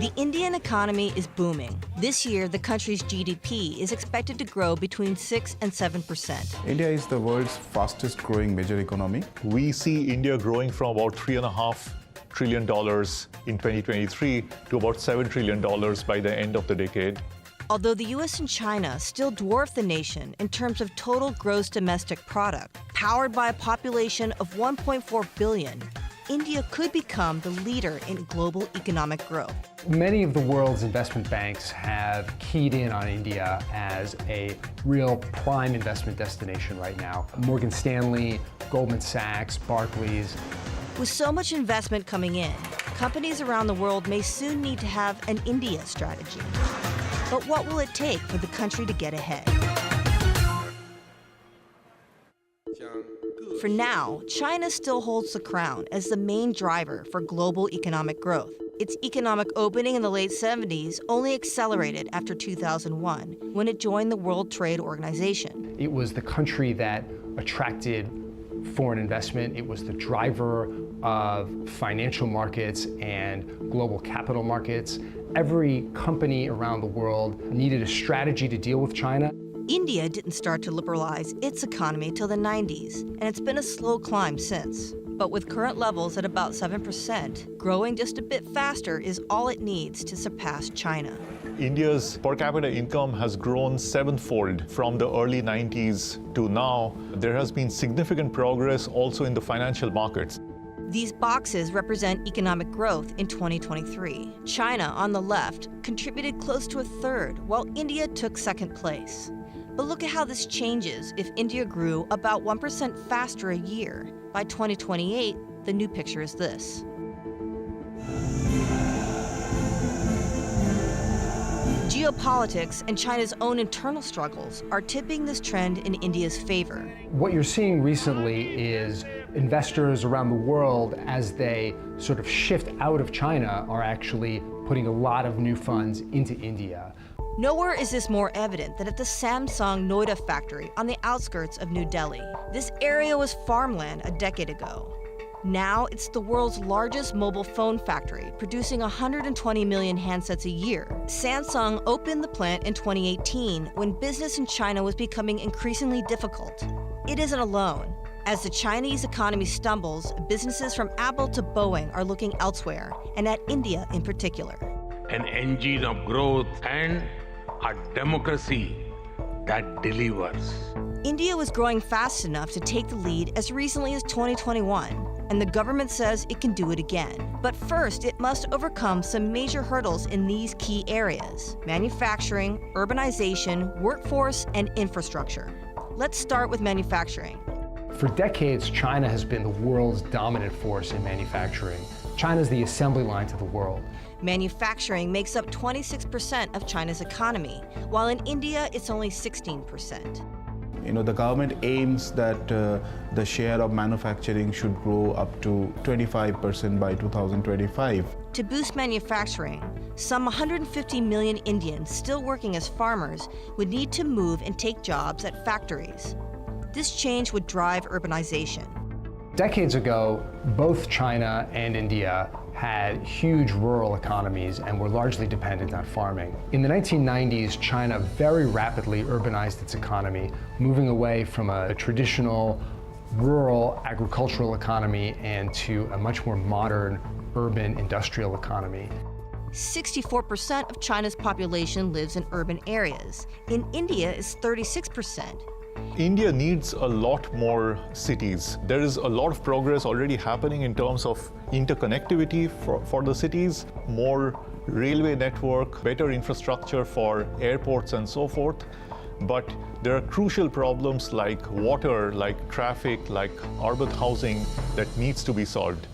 The Indian economy is booming. This year, the country's GDP is expected to grow between 6 and 7%. India is the world's fastest growing major economy. We see India growing from about $3.5 trillion in 2023 to about $7 trillion by the end of the decade. Although the US and China still dwarf the nation in terms of total gross domestic product, powered by a population of 1.4 billion, India could become the leader in global economic growth. Many of the world's investment banks have keyed in on India as a real prime investment destination right now. Morgan Stanley, Goldman Sachs, Barclays. With so much investment coming in, companies around the world may soon need to have an India strategy. But what will it take for the country to get ahead? For now, China still holds the crown as the main driver for global economic growth. Its economic opening in the late 70s only accelerated after 2001, when it joined the World Trade Organization. It was the country that attracted foreign investment. It was the driver of financial markets and global capital markets. Every company around the world needed a strategy to deal with China. India didn't start to liberalize its economy till the 90s, and it's been a slow climb since. But with current levels at about 7%, growing just a bit faster is all it needs to surpass China. India's per capita income has grown sevenfold from the early 90s to now. There has been significant progress also in the financial markets. These boxes represent economic growth in 2023. China, on the left, contributed close to a third, while India took second place. But look at how this changes if India grew about 1% faster a year. By 2028, the new picture is this. Geopolitics and China's own internal struggles are tipping this trend in India's favor. What you're seeing recently is investors around the world, as they sort of shift out of China, are actually putting a lot of new funds into India. Nowhere is this more evident than at the Samsung Noida factory on the outskirts of New Delhi. This area was farmland a decade ago. Now it's the world's largest mobile phone factory, producing 120 million handsets a year. Samsung opened the plant in 2018 when business in China was becoming increasingly difficult. It isn't alone. As the Chinese economy stumbles, businesses from Apple to Boeing are looking elsewhere, and at India in particular. An engine of growth and a democracy that delivers. India was growing fast enough to take the lead as recently as 2021, and the government says it can do it again. But first, it must overcome some major hurdles in these key areas: manufacturing, urbanization, workforce, and infrastructure. Let's start with manufacturing. For decades, China has been the world's dominant force in manufacturing. China's the assembly line to the world. Manufacturing makes up 26% of China's economy, while in India it's only 16%. The government aims that the share of manufacturing should grow up to 25% by 2025. To boost manufacturing, some 150 million Indians still working as farmers would need to move and take jobs at factories. This change would drive urbanization. Decades ago, both China and India had huge rural economies and were largely dependent on farming. In the 1990s, China very rapidly urbanized its economy, moving away from a traditional rural agricultural economy and to a much more modern urban industrial economy. 64% of China's population lives in urban areas. In India, it's 36%. India needs a lot more cities. There is a lot of progress already happening in terms of interconnectivity for the cities, more railway network, better infrastructure for airports and so forth. But there are crucial problems like water, like traffic, like urban housing that needs to be solved.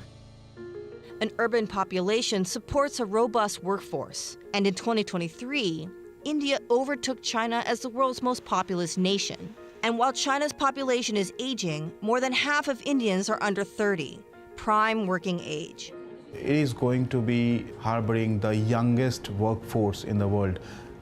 An urban population supports a robust workforce. And in 2023, India overtook China as the world's most populous nation. And while China's population is aging, more than half of Indians are under 30, prime working age. It is going to be harboring the youngest workforce in the world.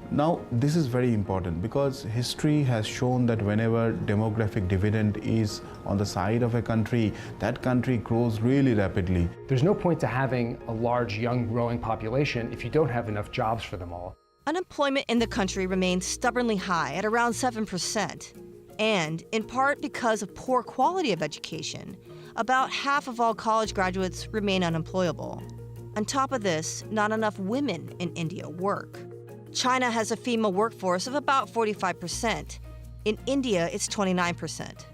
Now, this is very important because history has shown that whenever demographic dividend is on the side of a country, that country grows really rapidly. There's no point to having a large, young, growing population if you don't have enough jobs for them all. Unemployment in the country remains stubbornly high at around 7%. And in part because of poor quality of education, about half of all college graduates remain unemployable. On top of this, not enough women in India work. China has a female workforce of about 45%. In India, it's 29%.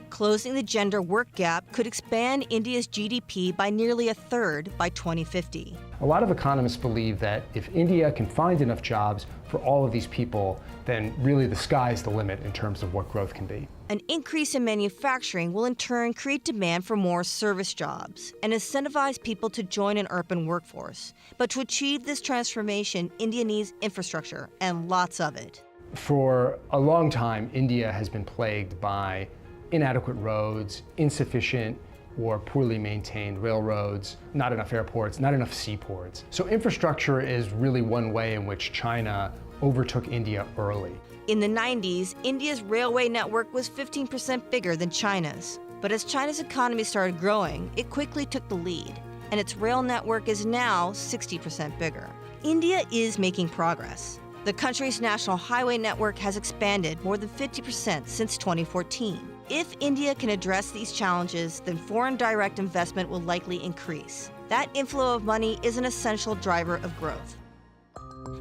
Closing the gender work gap could expand India's GDP by nearly a third by 2050. A lot of economists believe that if India can find enough jobs for all of these people, then really the sky's the limit in terms of what growth can be. An increase in manufacturing will in turn create demand for more service jobs and incentivize people to join an urban workforce. But to achieve this transformation, India needs infrastructure, and lots of it. For a long time, India has been plagued by inadequate roads, insufficient or poorly maintained railroads, not enough airports, not enough seaports. So infrastructure is really one way in which China overtook India early. In the 90s, India's railway network was 15% bigger than China's. But as China's economy started growing, it quickly took the lead, and its rail network is now 60% bigger. India is making progress. The country's national highway network has expanded more than 50% since 2014. If India can address these challenges, then foreign direct investment will likely increase. That inflow of money is an essential driver of growth.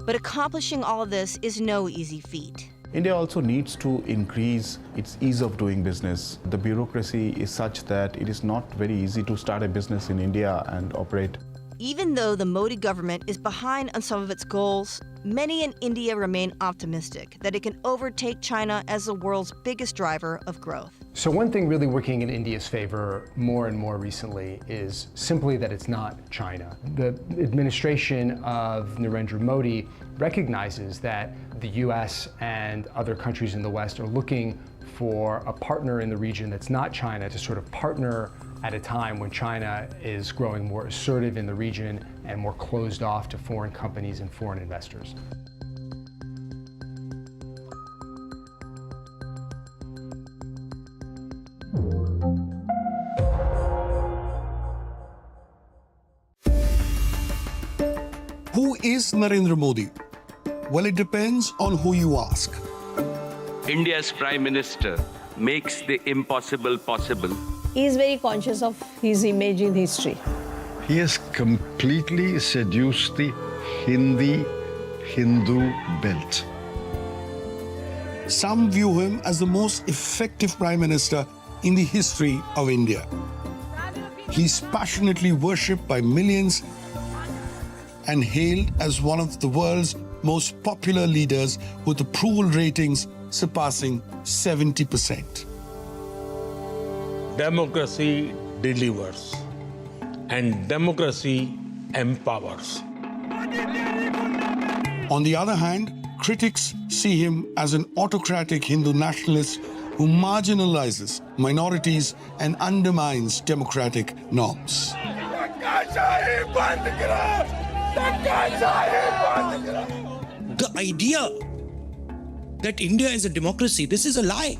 But accomplishing all of this is no easy feat. India also needs to increase its ease of doing business. The bureaucracy is such that it is not very easy to start a business in India and operate. Even though the Modi government is behind on some of its goals, many in India remain optimistic that it can overtake China as the world's biggest driver of growth. So one thing really working in India's favor more and more recently is simply that it's not China. The administration of Narendra Modi recognizes that the US and other countries in the West are looking for a partner in the region that's not China to sort of partner at a time when China is growing more assertive in the region and more closed off to foreign companies and foreign investors. Who is Narendra Modi? Well, it depends on who you ask. India's Prime Minister makes the impossible possible. He is very conscious of his image in history. He has completely seduced the Hindu belt. Some view him as the most effective Prime Minister in the history of India. He's passionately worshipped by millions and hailed as one of the world's most popular leaders with approval ratings surpassing 70%. Democracy delivers and democracy empowers. On the other hand, critics see him as an autocratic Hindu nationalist who marginalizes minorities and undermines democratic norms. The idea that India is a democracy, this is a lie.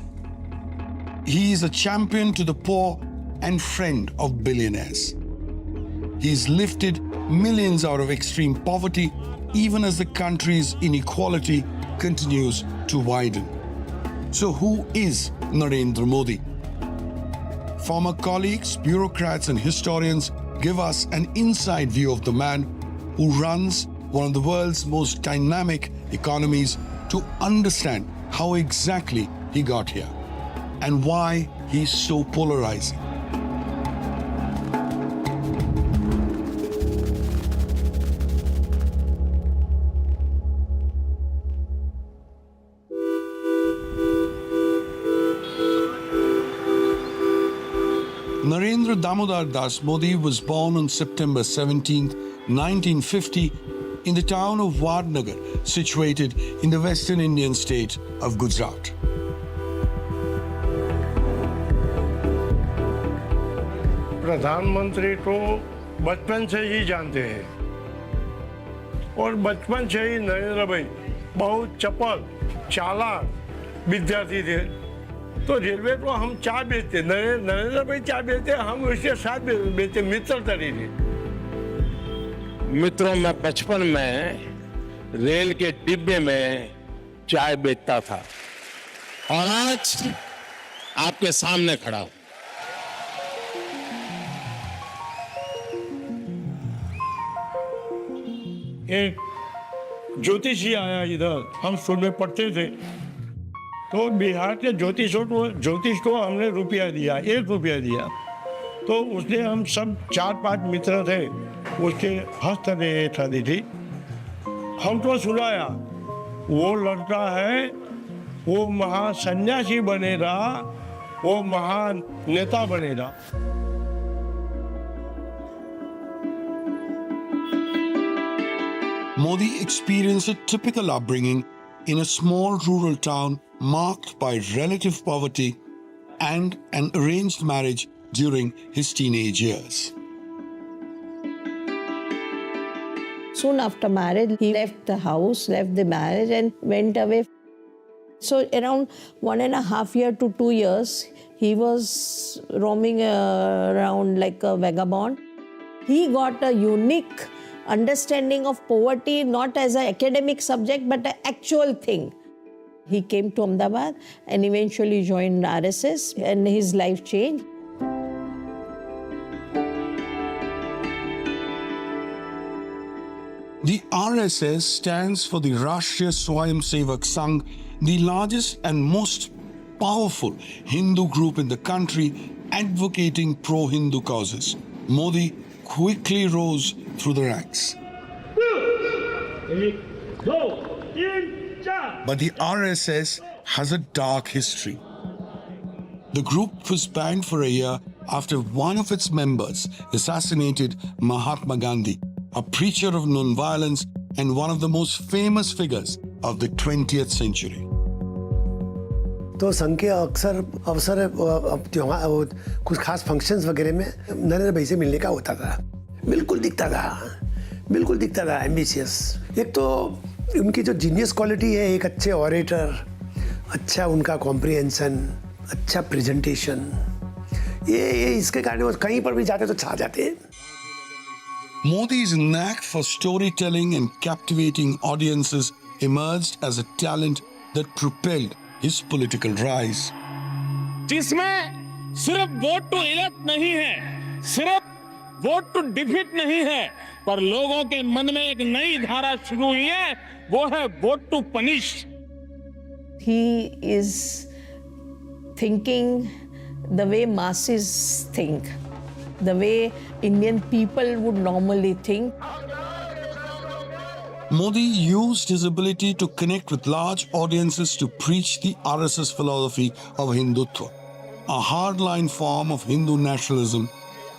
He is a champion to the poor and friend of billionaires. He's lifted millions out of extreme poverty, even as the country's inequality continues to widen. So who is Narendra Modi? Former colleagues, bureaucrats, and historians give us an inside view of the man who runs one of the world's most dynamic economies to understand how exactly he got here and why he's so polarizing. Narendra Damodar Das Modi was born on September 17, 1950, in the town of Vadnagar, situated in the western Indian state of Gujarat. प्रधानमंत्री को बचपन से ही जानते हैं और बचपन से ही नरेंद्र भाई बहुत चपल चालाक विद्यार्थी थे। तो रेलवे को हम चाय बेचते, नरेंद्र भाई चाय बेचते, हम उसके साथ बेचते, मित्र तरीके। मित्रों, मैं बचपन में रेल के डिब्बे में चाय बेचता था और आज आपके सामने खड़ा हूं। एक ज्योतिषी आया इधर, हम स्कूल में पढ़ते थे, तो बिहार के ज्योतिष को हमने रुपया दिया, 1 रुपया दिया। तो उसने हम सब 4-5 मित्र थे, उसके हस्त ने थी, हमको सुनाया वो लड़का है, वो महान सन्यासी बनेगा, वो महान नेता बनेगा। Modi experienced a typical upbringing in a small rural town marked by relative poverty and an arranged marriage during his teenage years. Soon after marriage, he left the house, left the marriage and went away. So around 1.5 years to 2 years, he was roaming around like a vagabond. He got a unique understanding of poverty, not as an academic subject, but an actual thing. He came to Ahmedabad and eventually joined RSS, and his life changed. The RSS stands for the Rashtriya Swayamsevak Sangh, the largest and most powerful Hindu group in the country advocating pro-Hindu causes. Modi quickly rose through the ranks. But the RSS has a dark history. The group was banned for a year after one of its members assassinated Mahatma Gandhi, a preacher of non-violence and one of the most famous figures of the 20th century. तो संघ के अक्सर अवसर कुछ खास functions वगैरह में नरेंद्र भाई से मिलने का होता था। बिल्कुल दिखता था एम्बिशियस। एक तो उनकी जो जीनियस क्वालिटी है, एक अच्छे ऑरेटर, अच्छा उनका कॉम्प्रिहेंशन, अच्छा प्रेजेंटेशन, ये इसके कारण वो कहीं पर भी जाते तो छा जाते हैं। Modi's knack for storytelling and captivating audiences emerged as a talent that propelled his political rise. जिसमें सिर्फ वोट टू इलेक्ट नहीं है, सिर्फ वोट टू डिफीट नहीं है, पर लोगों के मन में एक नई धारा शुरू हुई है, वो है vote to punish. He is thinking the way masses think, the way Indian people would normally think. Modi used his ability to connect with large audiences to preach the RSS philosophy of Hindutva, a hardline form of Hindu nationalism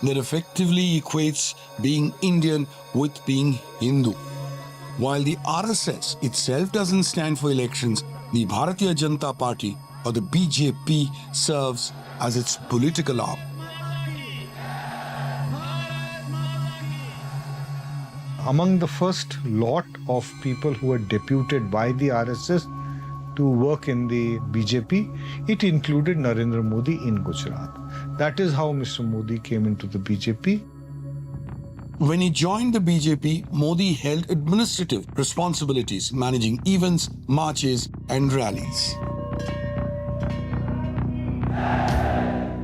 that effectively equates being Indian with being Hindu. While the RSS itself doesn't stand for elections, the Bharatiya Janata Party, or the BJP, serves as its political arm. Among the first lot of people who were deputed by the RSS to work in the BJP, it included Narendra Modi in Gujarat. That is how Mr. Modi came into the BJP. When he joined the BJP, Modi held administrative responsibilities, managing events, marches, and rallies.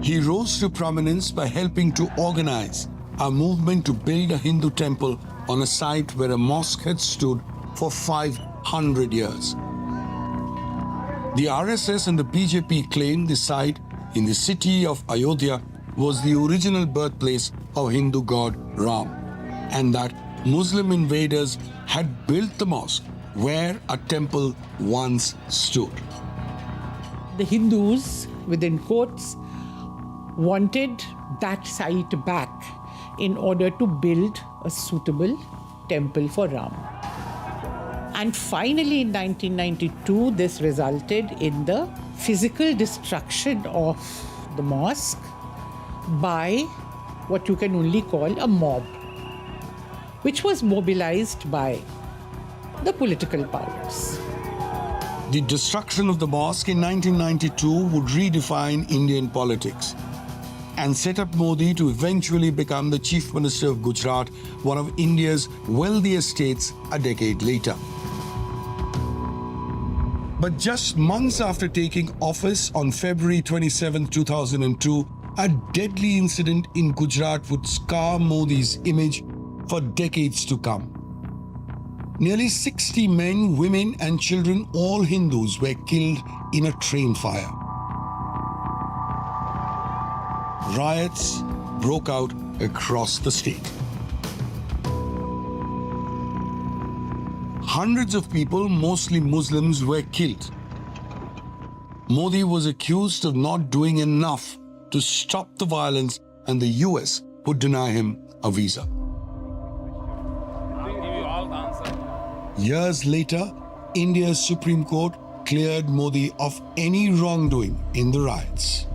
He rose to prominence by helping to organize a movement to build a Hindu temple on a site where a mosque had stood for 500 years. The RSS and the BJP claimed the site in the city of Ayodhya was the original birthplace of Hindu god Ram, and that Muslim invaders had built the mosque where a temple once stood. The Hindus, within quotes, wanted that site back in order to build a suitable temple for Ram. And finally, in 1992, this resulted in the physical destruction of the mosque by what you can only call a mob, which was mobilized by the political powers. The destruction of the mosque in 1992 would redefine Indian politics and set up Modi to eventually become the Chief Minister of Gujarat, one of India's wealthiest states, a decade later. But just months after taking office on February 27, 2002, a deadly incident in Gujarat would scar Modi's image for decades to come. Nearly 60 men, women and children, all Hindus, were killed in a train fire. Riots broke out across the state. Hundreds of people, mostly Muslims, were killed. Modi was accused of not doing enough to stop the violence, and the US would deny him a visa. Years later, India's Supreme Court cleared Modi of any wrongdoing in the riots.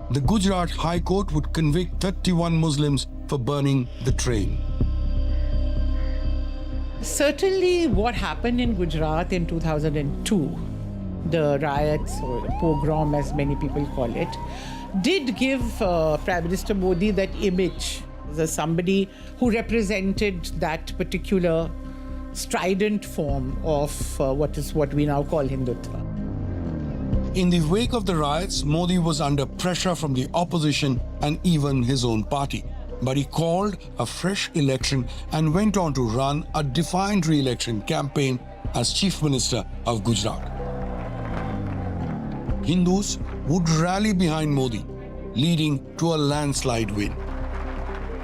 The Gujarat High Court would convict 31 Muslims for burning the train. Certainly what happened in Gujarat in 2002, the riots or the pogrom as many people call it, did give Prime Minister Modi that image as somebody who represented that particular strident form of what we now call Hindutva. In the wake of the riots, Modi was under pressure from the opposition and even his own party. But he called a fresh election and went on to run a defiant re-election campaign as Chief Minister of Gujarat. Hindus would rally behind Modi, leading to a landslide win.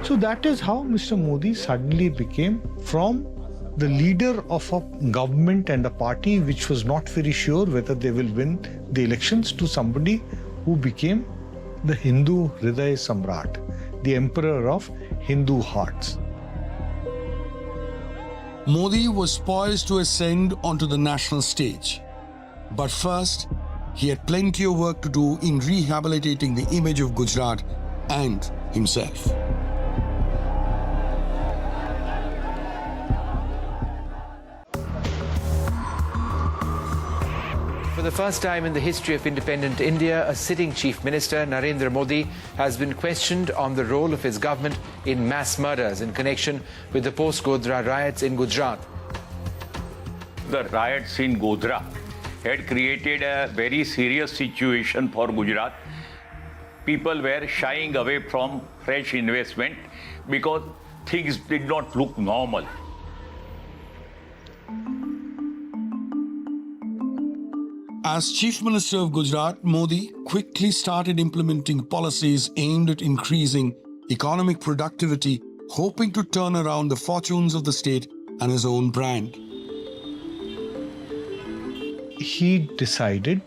So that is how Mr. Modi suddenly became from the leader of a government and a party which was not very sure whether they will win the elections to somebody who became the Hindu Hriday Samrat, the emperor of Hindu hearts. Modi was poised to ascend onto the national stage. But first, he had plenty of work to do in rehabilitating the image of Gujarat and himself. For the first time in the history of independent India, a sitting Chief Minister, Narendra Modi, has been questioned on the role of his government in mass murders in connection with the post-Godhra riots in Gujarat. The riots in Godhra had created a very serious situation for Gujarat. People were shying away from fresh investment because things did not look normal. As Chief Minister of Gujarat, Modi quickly started implementing policies aimed at increasing economic productivity, hoping to turn around the fortunes of the state and his own brand. He decided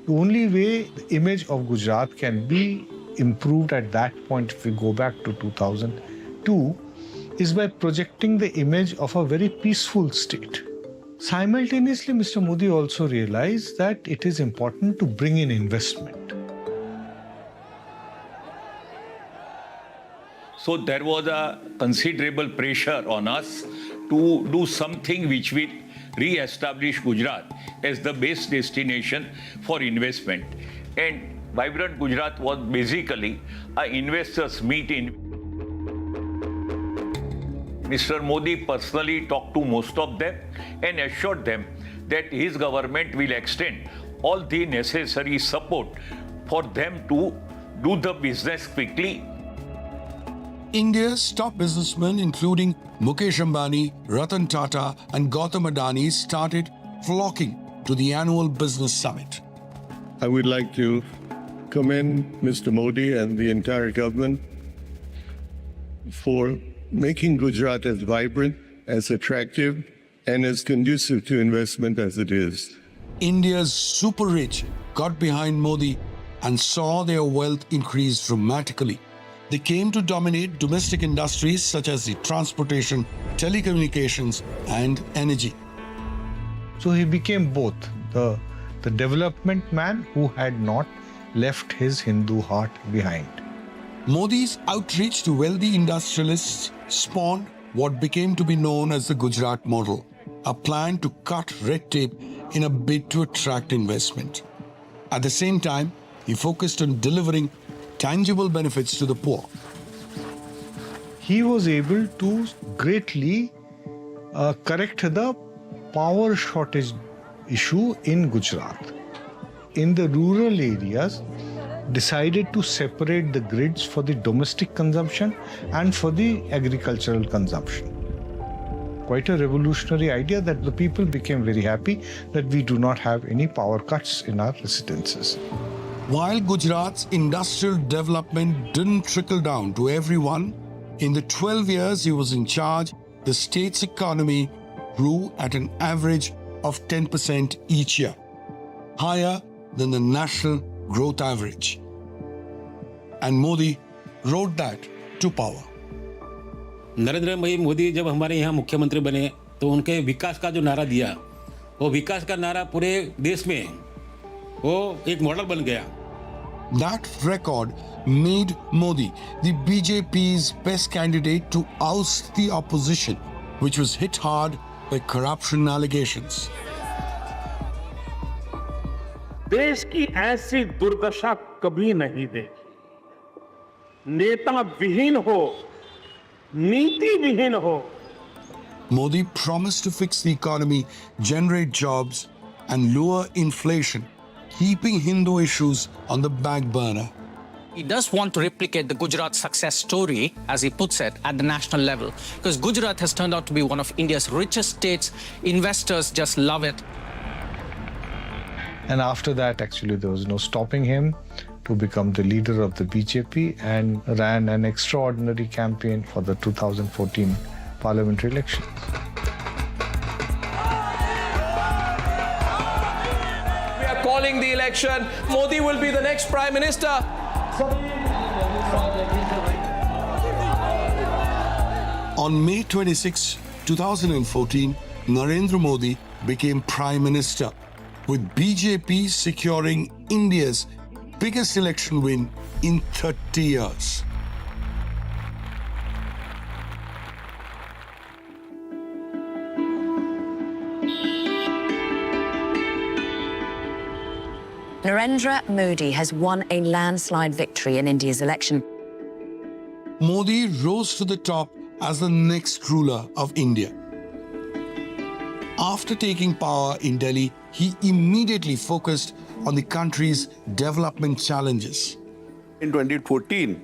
the only way the image of Gujarat can be improved at that point, if we go back to 2002, is by projecting the image of a very peaceful state. Simultaneously, Mr. Modi also realized that it is important to bring in investment. So there was a considerable pressure on us to do something which will re-establish Gujarat as the best destination for investment. And Vibrant Gujarat was basically an investors' meet-in. Mr. Modi personally talked to most of them and assured them that his government will extend all the necessary support for them to do the business quickly. India's top businessmen, including Mukesh Ambani, Ratan Tata, and Gautam Adani, started flocking to the annual business summit. I would like to commend Mr. Modi and the entire government for making Gujarat as vibrant, as attractive, and as conducive to investment as it is. India's super rich got behind Modi and saw their wealth increase dramatically. They came to dominate domestic industries such as the transportation, telecommunications, and energy. So he became both the development man who had not left his Hindu heart behind. Modi's outreach to wealthy industrialists spawned what became to be known as the Gujarat model, a plan to cut red tape in a bid to attract investment. At the same time, he focused on delivering tangible benefits to the poor. He was able to greatly correct the power shortage issue in Gujarat. In the rural areas, decided to separate the grids for the domestic consumption and for the agricultural consumption. Quite a revolutionary idea that the people became very happy that we do not have any power cuts in our residences. While Gujarat's industrial development didn't trickle down to everyone, in the 12 years he was in charge, the state's economy grew at an average of 10% each year, higher than the national growth average. And Modi rode that to power. Narendra भाई मोदी जब हमारे यहाँ मुख्यमंत्री बने तो उनके विकास का जो नारा दिया, वो विकास का नारा पूरे देश में वो एक मॉडल बन गया. That record made Modi the BJP's best candidate to oust the opposition, which was hit hard by corruption allegations. देश की ऐसी दुर्दशा कभी नहीं देखी. नेता विहीन हो, नीति विहीन हो. Modi promised to fix the economy, generate jobs, and lower inflation, keeping Hindu issues on the back burner. He does want to replicate the Gujarat success story, as he puts it, at the national level. Because Gujarat has turned out to be one of India's richest states. Investors just love it. And after that, actually, there was no stopping him to become the leader of the BJP and ran an extraordinary campaign for the 2014 parliamentary elections. We are calling the election. Modi will be the next Prime Minister. On May 26, 2014, Narendra Modi became Prime Minister, with BJP securing India's biggest election win in 30 years. Narendra Modi has won a landslide victory in India's election. Modi rose to the top as the next ruler of India. After taking power in Delhi, he immediately focused on the country's development challenges. In 2014,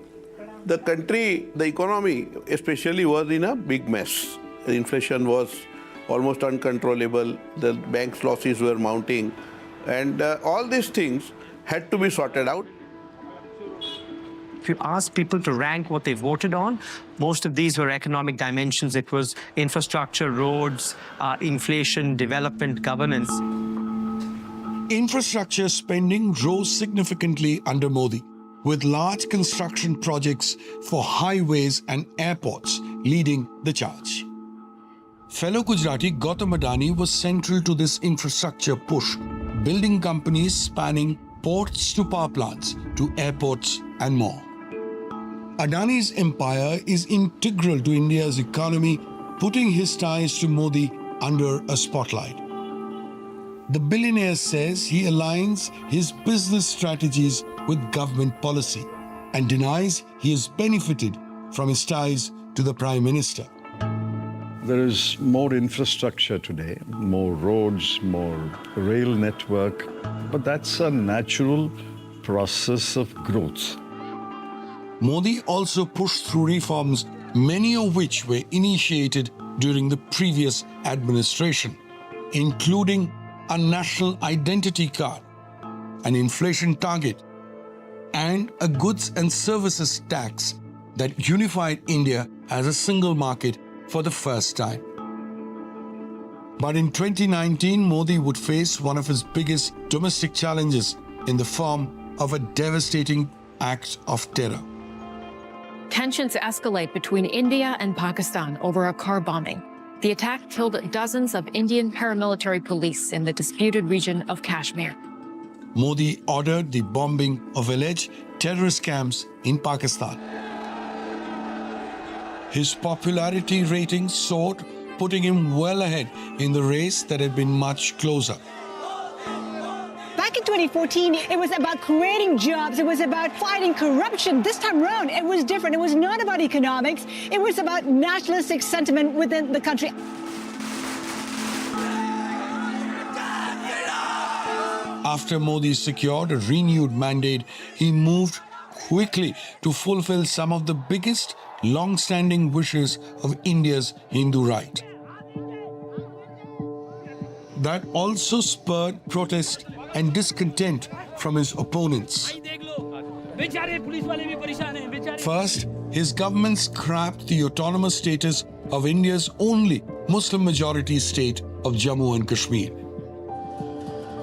the country, the economy especially, was in a big mess. The inflation was almost uncontrollable, the bank's losses were mounting, and all these things had to be sorted out. If you ask people to rank what they voted on, most of these were economic dimensions. It was infrastructure, roads, inflation, development, governance. Infrastructure spending rose significantly under Modi, with large construction projects for highways and airports leading the charge. Fellow Gujarati Gautam Adani was central to this infrastructure push, building companies spanning ports to power plants to airports and more. Adani's empire is integral to India's economy, putting his ties to Modi under a spotlight. The billionaire says he aligns his business strategies with government policy and denies he has benefited from his ties to the Prime Minister. There is more infrastructure today, more roads, more rail network, but that's a natural process of growth. Modi also pushed through reforms, many of which were initiated during the previous administration, including a national identity card, an inflation target, and a goods and services tax that unified India as a single market for the first time. But in 2019, Modi would face one of his biggest domestic challenges in the form of a devastating act of terror. Tensions escalate between India and Pakistan over a car bombing. The attack killed dozens of Indian paramilitary police in the disputed region of Kashmir. Modi ordered the bombing of alleged terrorist camps in Pakistan. his popularity ratings soared, putting him well ahead in the race that had been much closer. Back in 2014, it was about creating jobs. It was about fighting corruption. This time around, it was different. It was not about economics. It was about nationalistic sentiment within the country. After Modi secured a renewed mandate, he moved quickly to fulfill some of the biggest long-standing wishes of India's Hindu right. That also spurred protest and discontent from his opponents. First, his government scrapped the autonomous status of India's only Muslim-majority state of Jammu and Kashmir.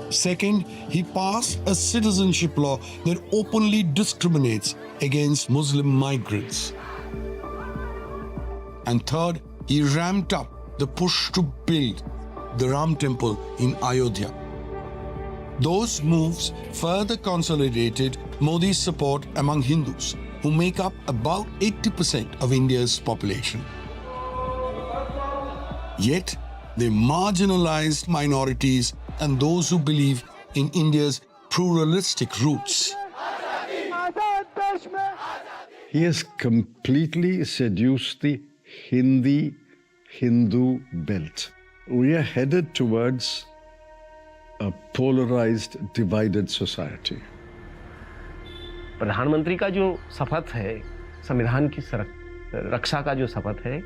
Second, he passed a citizenship law that openly discriminates against Muslim migrants. And third, he ramped up the push to build the Ram Temple in Ayodhya. Those moves further consolidated Modi's support among Hindus, who make up about 80% of India's population. Yet, they marginalized minorities and those who believe in India's pluralistic roots. He has completely seduced the Hindu belt. We are headed towards a polarized, divided society. प्रधानमंत्री का जो शपथ है, संविधान की रक्षा का जो शपथ है,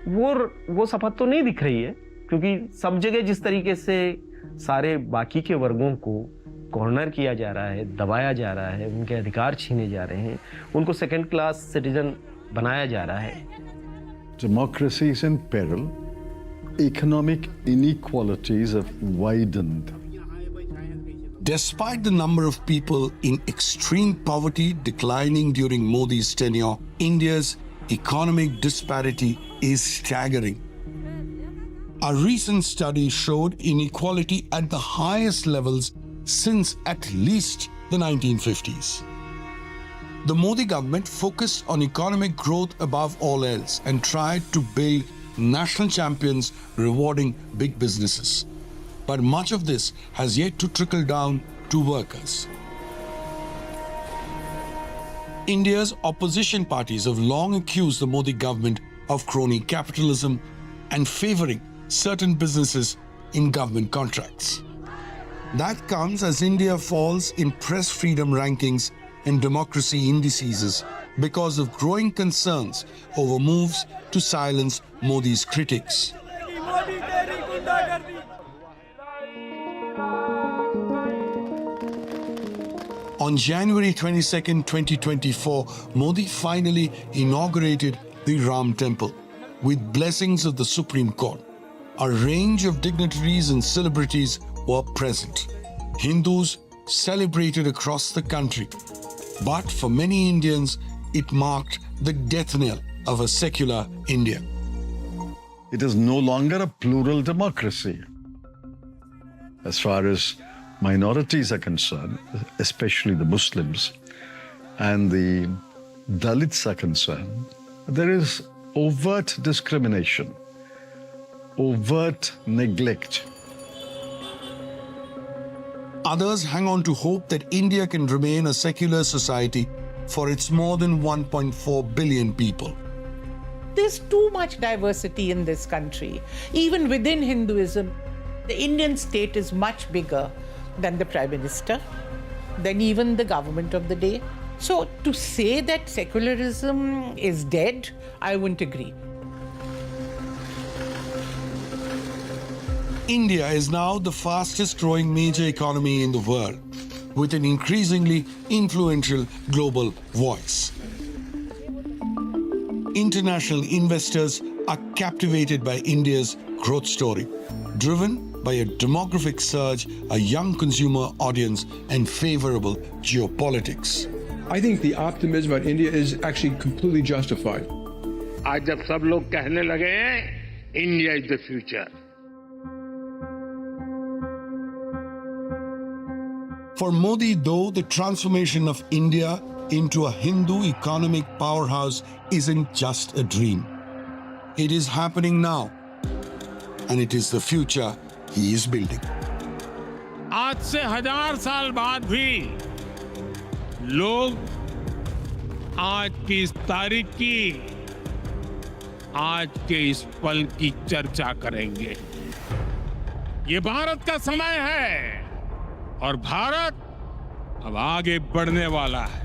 वो शपथ तो नहीं दिख रही है, क्योंकि सब जगह जिस तरीके से सारे बाकी के वर्गों को कॉर्नर किया जा रहा है, दबाया जा रहा है, उनके अधिकार छीने जा रहे हैं, उनको सेकंड क्लास सिटीजन बनाया जा रहा है. Democracy is in peril. Economic inequalities have widened. Despite the number of people in extreme poverty declining during Modi's tenure, India's economic disparity is staggering. A recent study showed inequality at the highest levels since at least the 1950s. The Modi government focused on economic growth above all else and tried to build national champions rewarding big businesses. But much of this has yet to trickle down to workers. India's opposition parties have long accused the Modi government of crony capitalism and favoring certain businesses in government contracts. That comes as India falls in press freedom rankings and democracy indices because of growing concerns over moves to silence Modi's critics. On January 22, 2024, Modi finally inaugurated the Ram Temple with blessings of the Supreme Court. A range of dignitaries and celebrities were present. Hindus celebrated across the country, but for many Indians, it marked the death knell of a secular India. It is no longer a plural democracy. As far as minorities are concerned, especially the Muslims and the Dalits are concerned, there is overt discrimination, overt neglect. Others hang on to hope that India can remain a secular society for its more than 1.4 billion people. There's too much diversity in this country. Even within Hinduism, the Indian state is much bigger than the Prime Minister, than even the government of the day. So to say that secularism is dead, I wouldn't agree. India is now the fastest growing major economy in the world, with an increasingly influential global voice. International investors are captivated by India's growth story, driven by a demographic surge, a young consumer audience, and favorable geopolitics. I think the optimism about India is actually completely justified. आज जब सब लोग कहने लगे हैं, India is the future. For Modi, though, the transformation of India into a Hindu economic powerhouse isn't just a dream. It is happening now, and it is the future he is building. आज से 1000 साल बाद भी लोग आज की इस तारीख की, आज के इस पल की चर्चा करेंगे। ये भारत का समय है और भारत अब आगे बढ़ने वाला है।